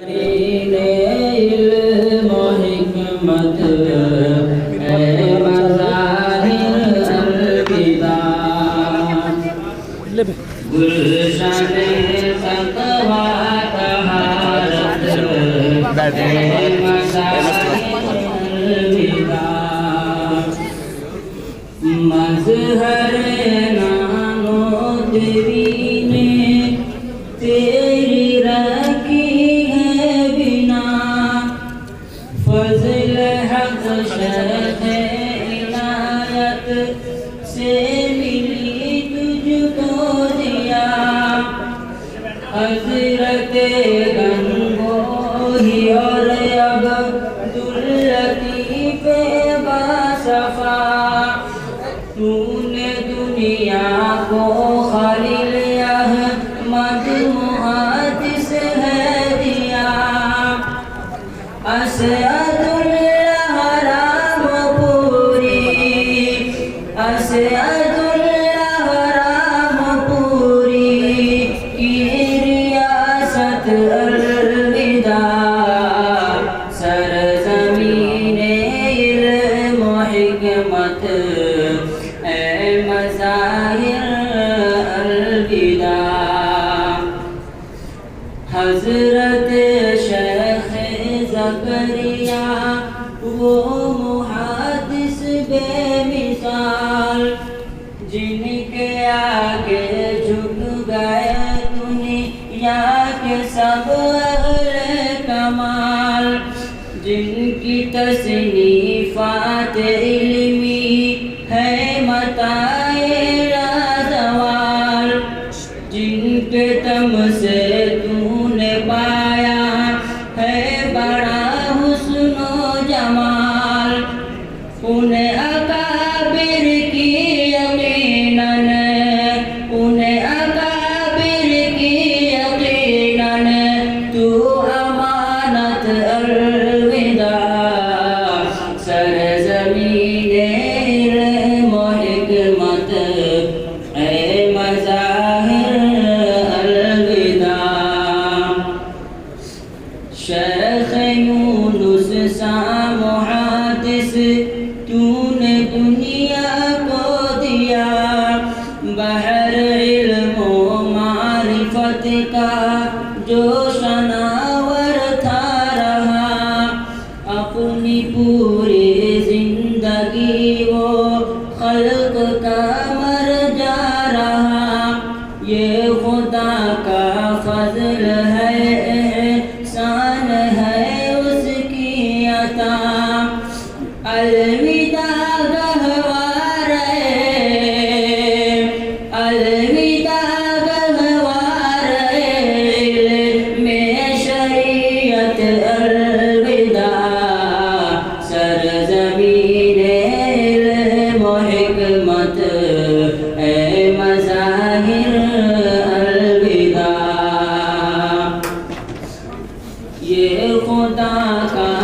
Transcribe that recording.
علم و حکمت اے مظاہر الوداع گلشن تقویٰ طہارت اے مظاہر الوداع مظہر نانو دیوین تیری رکھی فضل حق شرح عنایت سے ملی تجھ کو دیا حضرت گنگوہی اور عبداللطیف باصفا تو نے دنیا کو خلیل احمد محدث ہے دیا اسعد الاحرام پوری اسعد الاحرام پوری کی ریاست الوداع سرزمین علم و حکمت اے مظاہر الوداع حضرت شیخ زکریا وہ محدث بے مثال جن کے آگے جھک گئے دنیا کے سب اہل کمال جن کی تصنیفات علمی ہے متاع لازوال جن کے تم سے تو نے پایا ہے بڑا حسن و جمال انہیں اکابر کی یقیناً انہیں اکابر کی یقیناً تو امانت الوداع سرزمین علم و حکمت اے مظاہر الوداع شیخ یونس سا محدث تو نے دنیا کو دیا بحر علم و معرفت کا جو شناور تھا رہا اپنی پوری زندگی وہ خلق کا مرجع رہا یہ خدا کا فضل ہے احسان ہے اس کی عطا الوداع گہوار الوداع گہوار علم شریعت الوداع سرزمین علم و حکمت اے مظاہر الوداع یہ خدا کا